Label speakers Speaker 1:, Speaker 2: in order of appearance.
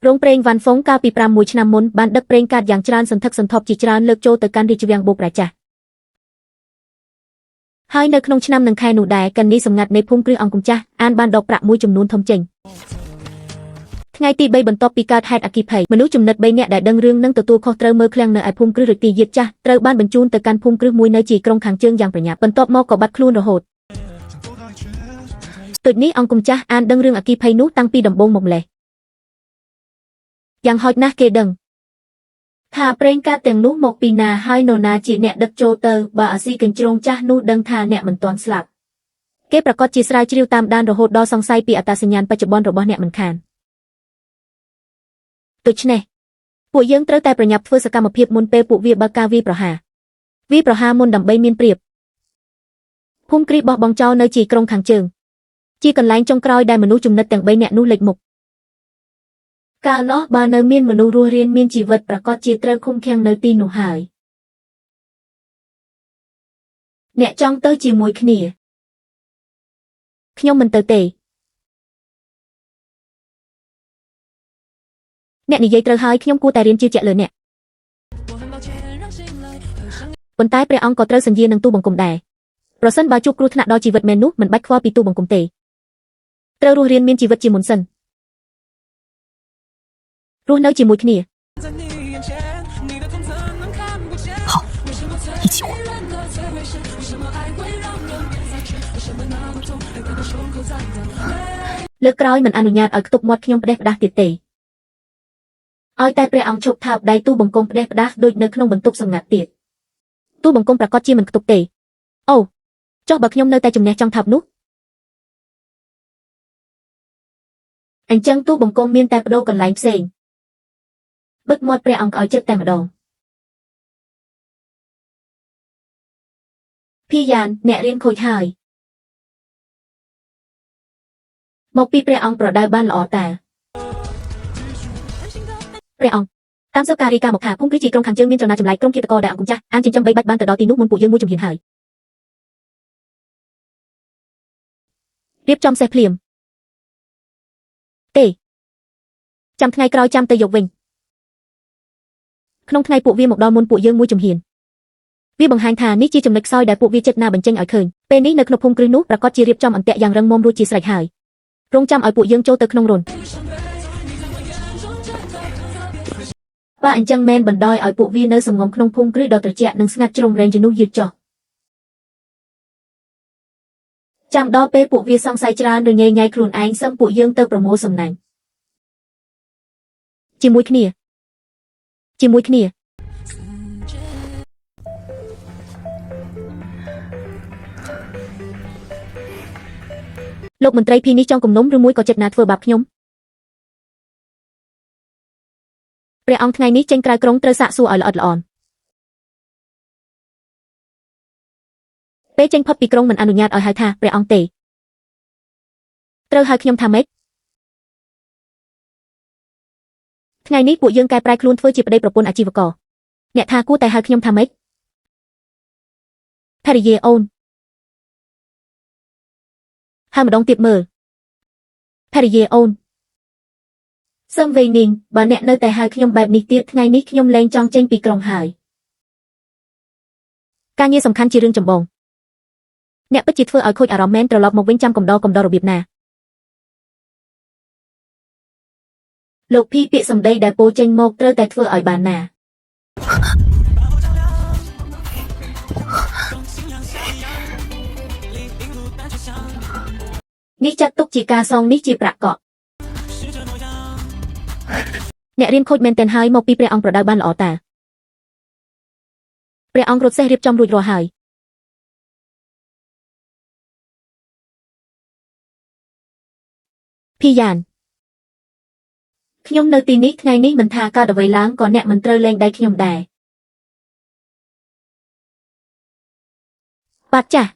Speaker 1: រងប្រេងវ៉ាន់ហ្វុងកាលពី6 ឆ្នាំមុនបានដឹកប្រេងកាតយ៉ាងច្រើនសន្ធឹកសន្ធាប់ជាច្រើនលើកចូលទៅកាន់រាជវាំងបូប្រាចាស់ហើយនៅក្នុងឆ្នាំនិងខែនោះដែរកន្នីសម្ងាត់នៃភូមិគ្រឹះអង្គម្ចាស់អានបានដកប្រាក់មួយចំនួនធំចេញថ្ងៃទី3បន្ទាប់ពីកើតហេតុអគ្គិភ័យមនុស្សចំណិត3នាក់ដែលដឹងរឿងនិងទទួលខុសត្រូវមើលឃ្លាំងនៅឯភូមិគ្រឹះរាជទីយាតចាស់ត្រូវបានបញ្ជូនទៅកាន់ភូមិគ្រឹះមួយនៅជាក្រុងខាងជើងយ៉ាងប្រញាប់បន្ទាប់មកក៏បាត់ខ្លួនរហូតដូចនេះអង្គម្ចាស់អានដឹងរឿងអគ្គិភ័យនោះតាំងពីដំបូងមកម្លេះយ៉ាងហោចណាស់គេដឹងថាប្រេងកាតទាំងនោះមកពីណាហើយនរណាជាអ្នកដឹកចូលទៅបើអាស៊ីកញ្ជ្រោងចាស់នោះដឹងថាអ្នកមិនទាន់ស្លាប់គេប្រកាសជាស្រាវជ្រាវតាមដានរហូតដល់សង្ស័យពីអត្តសញ្ញាណបច្ចុប្បន្នរបស់អ្នកមិនខានដូច្នេះពួកយើងត្រូវតែប្រញាប់ធ្វើសកម្មភាពមុនពេលពួកវាបើកការវាយប្រហារមុនដើម្បីមានប្រៀបភូមិគ្រឹះបោះបង់ចោលនៅជាក្រុងខាងជើងជាកន្លែងចុងក្រោយដែលមនុស្សចំណិតទាំង3នាក់នោះលេចមុខកាលនោះបើនៅមានមនុស្សរស់រានមានជីវិតប្រកាសជាត្រូវឃុំឃាំងនៅទីនោះហើយអ្នកចង់ទៅជាមួយគ្នាខ្ញុំមិនទៅទេអ្នកនិយាយត្រូវហើយខ្ញុំគួរតែរៀនជឿជាក់លើអ្នកប៉ុន្តែព្រះអង្គក៏ត្រូវសន្យានឹងទូបង្គំដែរប្រសិនបើជួបគ្រោះថ្នាក់ដល់ជីវិតមែននោះមិនបាច់ខ្វល់ពីទូបង្គំទេត្រូវរស់រានមានជីវិតជាមុនសិនរស់នៅជាមួយគ្នា
Speaker 2: 一起活。
Speaker 1: លើកក្រោយមិនអនុញ្ញាតឲ្យខ្ទប់មាត់ខ្ញុំផ្ដេសផ្ដាស់ទៀតទេឲ្យតែព្រះអង្គឈប់ថើបដៃទូបង្គំផ្ដេសផ្ដាស់ដូចនៅក្នុងបន្ទប់សម្ងាត់ទៀតទូបង្គំប្រកាសជាមិនខ្ទប់ទេអូចុះបើខ្ញុំនៅតែជំនះចង់ថើបនោះអញ្ចឹងទូបង្គំមានតែបដូរកន្លែងផ្សេងបិទមាត់ព្រះអង្គឲ្យជិតតែម្ដងភាយ៉ានអ្នករៀនខូចហើយមកពីព្រះអង្គប្រដៅបានល្អតាព្រះអង្គតាមសិលការីកាមកថាភូមិគឺជាក្រុងខាងជើងមានចំណាចម្លែកក្រុមគិតកោដែលអង្គម្ចាស់អានចិញ្ចឹមបីបាច់បានទៅដល់ទីនោះមុនពួកយើងមួយជំហានហើយរៀបចំសេះភ្លាមទេចាំថ្ងៃក្រោយចាំទៅយកវិញក្នុងថ្ងៃពួកវាមកដល់មុនពួកយើងមួយជំហានវាបង្ហាញថានេះជាចំណុចខ្សោយដែលពួកវាចិត្តណាបញ្ចេញឲ្យឃើញពេលនេះនៅក្នុងភូមិគ្រឹះនោះប្រកាសជារៀបចំអន្ទាក់យ៉ាងរឹងមាំរួចជាស្រេចហើយរងចាំឲ្យពួកយើងចូលទៅក្នុងរន្ធបើអញ្ចឹងមែនបណ្ដោយឲ្យពួកវានៅសំងំក្នុងភូមិគ្រឹះដ៏ត្រជាក់និងស្ងាត់ជ្រុងរែងជំនួសយឺតចុះចាំដល់ពេលពួកវាសង្ស័យច្រើនឬញ៉ៃខ្លួនឯងសឹមពួកយើងទៅប្រមូលសំណាញ់ជាមួយគ្នាលោកមន្ត្រីភីនេះចង់គំនុំឬមួយក៏ចិត្តណាធ្វើបាបខ្ញុំព្រះអង្គថ្ងៃនេះចេញក្រៅក្រុងត្រូវសាកសួរឲ្យល្អិតល្អន់ពេលចេញផុតពីក្រុងមិនអនុញ្ញាតឲ្យហៅថាព្រះអង្គទេត្រូវហៅខ្ញុំថាម៉េចថ្ងៃនេះពួកយើងកែប្រែខ្លួនធ្វើជាប្តីប្រពន្ធអាជីវករអ្នកថាគួរតែហៅខ្ញុំថាម៉េចភរិយាអូនហៅម្ដងទៀតមើលភរិយាអូនសឹមវេនីងបើអ្នកនៅតែហៅខ្ញុំបែបនេះទៀតថ្ងៃនេះខ្ញុំលែងចង់ចេញពីក្រុងហើយការងារសំខាន់ជារឿងចម្បងអ្នកពិតជាធ្វើឲ្យខូចអារម្មណ៍មែនត្រឡប់មកវិញចាំកំដររបៀបណាលោកភីពាក្យសម្ដីដែលពោលចេញមកត្រូវតែធ្វើឲ្យបានណានេះចាត់ទុកជាការសងនេះជាប្រាក់កក់អ្នករៀនខូចមែនទែនហើយមកពីព្រះអង្គប្រដៅបានល្អតាព្រះអង្គរត់សេះរៀបចំរួចរាល់ហើយភីយ៉ានខ្ញុំនៅទីនេះថ្ងៃនេះមិនថាកើតអ្វីឡើងក៏អ្នកមិនត្រូវលែងដៃខ្ញុំដែរបាទចាស់